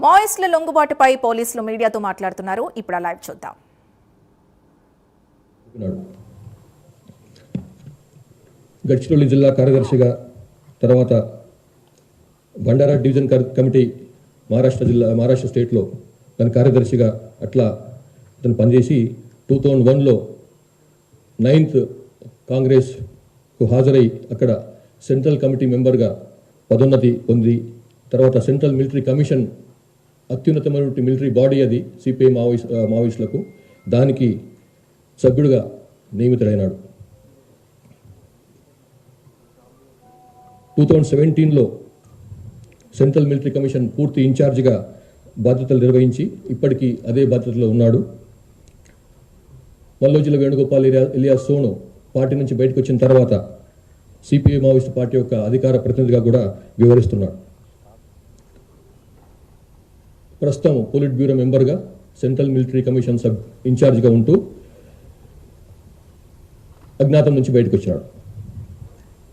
మావోయిస్టుల లొంగుబాటుపై పోలీసులు మీడియాతో మాట్లాడుతున్నారు. ఇప్పుడు లైవ్ చూద్దాం. గడ్చిరోలి జిల్లా కార్యదర్శిగా, తర్వాత బండారా డివిజన్ కమిటీ మహారాష్ట్ర స్టేట్లో తన కార్యదర్శిగా అట్లా అతను పనిచేసి 2001లో 9th కాంగ్రెస్కు హాజరై అక్కడ సెంట్రల్ కమిటీ మెంబర్గా పదోన్నతి పొంది, తర్వాత సెంట్రల్ మిలిటరీ కమిషన్ అత్యున్నతమైనటువంటి మిలిటరీ బాడీ అది సిపిఐ మావోయిస్టులకు, దానికి సభ్యుడిగా నియమితుడైనాడు. 2017లో సెంట్రల్ మిలిటరీ కమిషన్ పూర్తి ఇన్ఛార్జిగా బాధ్యతలు నిర్వహించి ఇప్పటికీ అదే బాధ్యతలో ఉన్నాడు. మల్లోజిల వేణుగోపాల్ ఇలియాస్ సోను పార్టీ నుంచి బయటకు వచ్చిన తర్వాత సిపిఐ మావోయిస్టు పార్టీ యొక్క అధికార ప్రతినిధిగా కూడా వ్యవహరిస్తున్నాడు. ప్రస్తుతం పోలిట్ బ్యూరో మెంబర్గా సెంట్రల్ మిలిటరీ కమిషన్ ఇన్ఛార్జిగా ఉంటూ అజ్ఞాతం నుంచి బయటకు వచ్చినాడు.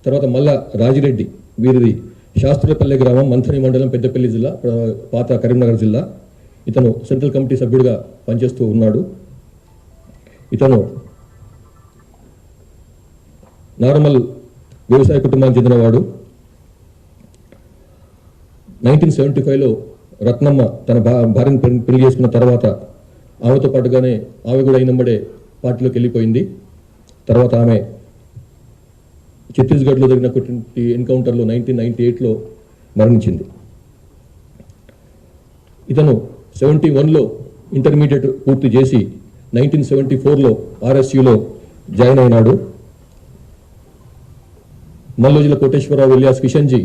తర్వాత మల్లా రాజిరెడ్డి, వీరిది శాస్త్రపల్లె గ్రామం, మంథని మండలం, పెద్దపల్లి జిల్లా, పాత కరీంనగర్ జిల్లా. ఇతను సెంట్రల్ కమిటీ సభ్యుడిగా పనిచేస్తూ ఉన్నాడు. ఇతను నార్మల్ వ్యవసాయ కుటుంబానికి చెందినవాడు. 1975లో రత్నమ్మ తన భార్యను పెళ్లి చేసుకున్న తర్వాత ఆమెతో పాటుగానే ఆమె కూడా అయినమ్మడే పార్టీలోకి వెళ్ళిపోయింది. తర్వాత ఆమె ఛత్తీస్గఢ్లో జరిగినటువంటి ఎన్కౌంటర్లో 1998లో మరణించింది. ఇతను 71లో ఇంటర్మీడియట్ పూర్తి చేసి 1974లో RSUలో జాయిన్ అయినాడు. మల్లోజిల కోటేశ్వరరావు ఇలియాస్ కిషన్జీ,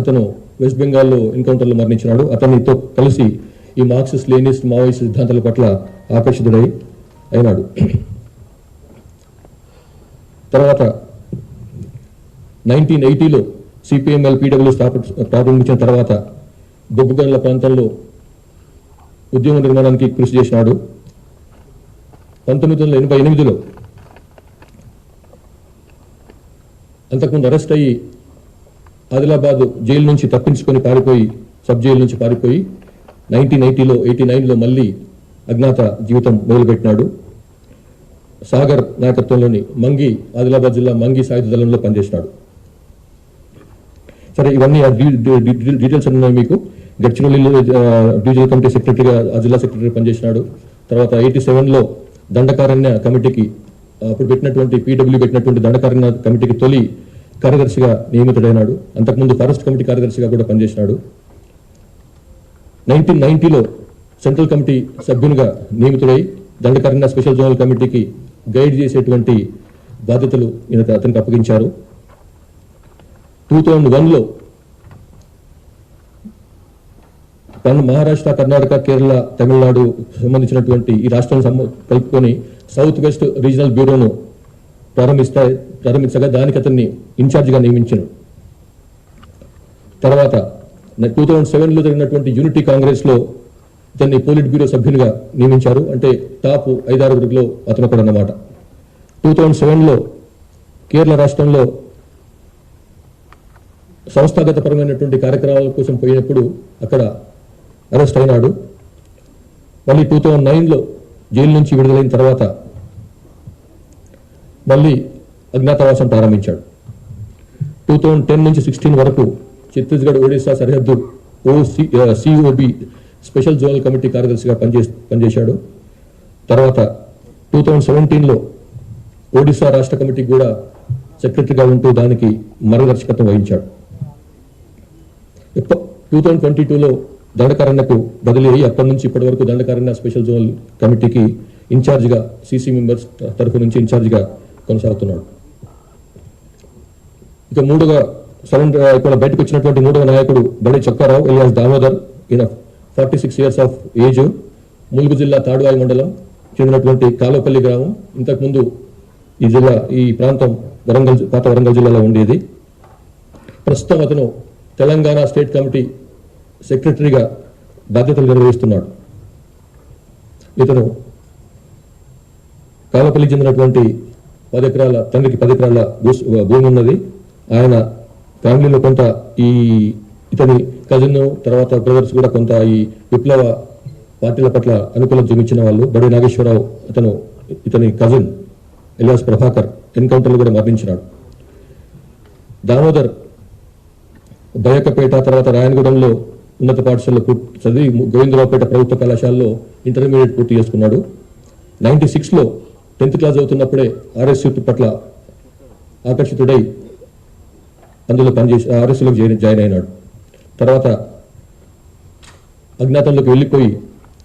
అతను వెస్ట్ బెంగాల్లో ఎన్కౌంటర్లో మరణించినాడు. అతనితో కలిసి ఈ మార్క్సిస్ట్ లెనినిస్ట్ మావోయిస్ట్ సిద్ధాంతాల పట్ల ఆకర్షితుడై అయినాడు. తర్వాత 1980లో సిపిఎంఎల్ PW ప్రారంభించిన తర్వాత బొగ్గుగనుల ప్రాంతంలో ఉద్యమ నిర్మాణానికి కృషి చేసినాడు. 1988లో అంతకుముందు అరెస్ట్ అయ్యి ఆదిలాబాద్ జైలు నుంచి తప్పించుకొని పారిపోయి, సబ్ జైలు నుంచి పారిపోయి 1989లో మళ్ళీ అజ్ఞాత జీవితం మొదలుపెట్టినాడు. సాగర్ నాయకత్వంలోని మంగి, ఆదిలాబాద్ జిల్లా మంగి సాయుధ దళంలో పనిచేసినాడు. సరే, ఇవన్నీ డీటెయిల్స్ ఉన్నాయి మీకు. గడ్చిరోలిలో డివిజనల్ కమిటీ సెక్రటరీగా, ఆ జిల్లా సెక్రటరీ పనిచేసినాడు. తర్వాత 87లో దండకారణ్య కమిటీకి, అప్పుడు పెట్టినటువంటి PW పెట్టినటువంటి దండకారణ్య కమిటీకి తొలి కార్యదర్శిగా నియమితుడైనాడు. అంతకుముందు ఫారెస్ట్ కమిటీ కార్యదర్శిగా కూడా పనిచేసినాడు. 1990లో సెంట్రల్ కమిటీ సభ్యునిగా నియమితుడై దండకారణ్య స్పెషల్ జోనల్ కమిటీకి గైడ్ చేసేటువంటి బాధ్యతలు అతనికి అప్పగించారు. 2001లో మహారాష్ట్ర, కర్ణాటక, కేరళ, తమిళనాడు సంబంధించినటువంటి ఈ రాష్ట్రాలను కలుపుకొని సౌత్ వెస్ట్ రీజనల్ బ్యూరోను ప్రారంభించగా దానికి అతన్ని ఇన్ఛార్జిగా నియమించారు. తర్వాత 2007లో జరిగినటువంటి యూనిటీ కాంగ్రెస్లో ఇతన్ని పోలిట్ బ్యూరో సభ్యునిగా నియమించారు. అంటే టాప్ 5-6 అతను కూడా అన్నమాట. 2007లో కేరళ రాష్ట్రంలో సంస్థాగతపరమైనటువంటి కార్యక్రమాల కోసం పోయినప్పుడు అక్కడ అరెస్ట్ అయినాడు. మళ్ళీ 2009లో జైలు నుంచి విడుదలైన తర్వాత మళ్ళీ అజ్ఞాతవాసం ప్రారంభించాడు. 2010 నుంచి 16 వరకు ఛత్తీస్గఢ్ ఒడిశా సరిహద్దు COB స్పెషల్ జోనల్ కమిటీ కార్యదర్శిగా పనిచేశాడు. తర్వాత 2017లో ఒడిశా రాష్ట్ర కమిటీకి కూడా సెక్రటరీగా ఉంటూ దానికి మార్గదర్శకత్వం వహించాడు. 2022లో దండకారణ్యకు బదిలీ అయ్యి అప్పటి నుంచి ఇప్పటి వరకు దండకారణ్య స్పెషల్ జోనల్ కమిటీకి ఇన్ఛార్జిగా, CC మెంబర్స్ తరఫు నుంచి ఇన్ఛార్జిగా కొనసాగుతున్నాడు. ఇక ఇక్కడ బయటకు వచ్చినటువంటి 3వ నాయకుడు బడి చొక్కారావు ఇలియాస్ దామోదర్. ఈయన 46 years ఆఫ్ ఏజ్, ములుగు జిల్లా తాడువాయి మండలం చెందినటువంటి కాలోపల్లి గ్రామం. ఇంతకుముందు ఈ ప్రాంతం పాత వరంగల్ జిల్లాలో ఉండేది. ప్రస్తుతం అతను తెలంగాణ స్టేట్ కమిటీ సెక్రటరీగా బాధ్యతలు నిర్వహిస్తున్నాడు. ఇతను కాలపల్లి చెందినటువంటి 10 ఎకరాల, తండ్రికి 10 ఎకరాల భూమి ఉన్నది. ఆయన ఫ్యామిలీలో కొంత ఇతని కజిన్ తర్వాత బ్రదర్స్ కూడా కొంత ఈ విప్లవ పార్టీల పట్ల అనుకూలత చూపించిన వాళ్ళు. బడి నాగేశ్వరరావు ఇతని కజిన్ ఎలియాస్ ప్రభాకర్ ఎన్కౌంటర్లో కూడా మరణించినాడు. దామోదర్ బయకపేట తర్వాత రాయనగూడెంలో ఉన్నత పాఠశాలలో చదివి గోవిందరావుపేట ప్రభుత్వ కళాశాలలో ఇంటర్మీడియట్ పూర్తి చేసుకున్నాడు. 96లో 10th క్లాస్ అవుతున్నప్పుడే ఆర్ఎస్ యూత్ పట్ల ఆకర్షితుడై అందులో పనిచేసి ఆర్ఎస్లోకి జాయిన్ అయినాడు. తర్వాత అజ్ఞాతంలోకి వెళ్ళిపోయి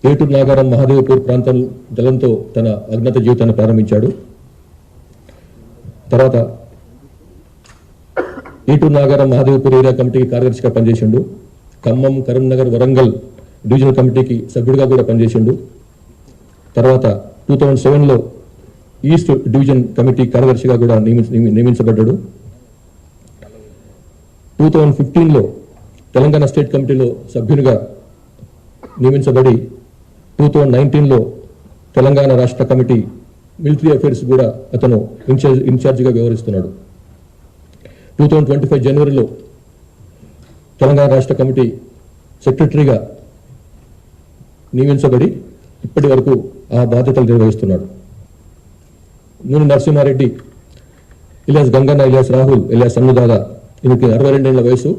ఏటూరు నాగారం మహాదేవపూర్ ప్రాంతం దళంతో తన అజ్ఞాత జీవితాన్ని ప్రారంభించాడు. తర్వాత ఏటూరు నాగారం మహాదేవపూర్ ఏరియా కమిటీకి కార్యదర్శిగా పనిచేసిండు. ఖమ్మం, కరీంనగర్, వరంగల్ డివిజనల్ కమిటీకి సభ్యుడిగా కూడా పనిచేసిండు. తర్వాత 2007లో ఈస్ట్ డివిజన్ కమిటీ కార్యదర్శిగా కూడా నియమించబడ్డాడు. 2015లో తెలంగాణ స్టేట్ కమిటీలో సభ్యునిగా నియమించబడి 2019లో తెలంగాణ రాష్ట్ర కమిటీ మిలిటరీ అఫైర్స్ కూడా అతను ఇన్ఛార్జిగా వ్యవహరిస్తున్నాడు. 2025 జనవరిలో తెలంగాణ రాష్ట్ర కమిటీ సెక్రటరీగా నియమించబడి ఇప్పటి వరకు ఆ బాధ్యతలు నిర్వహిస్తున్నాడు. నూనె నరసింహారెడ్డి, ఇలియాస్ గంగన్న, ఇలియాస్ రాహుల్, ఇలియాస్ అన్నుదాదా, ఈయనకి 62 ఏళ్ల వయసు.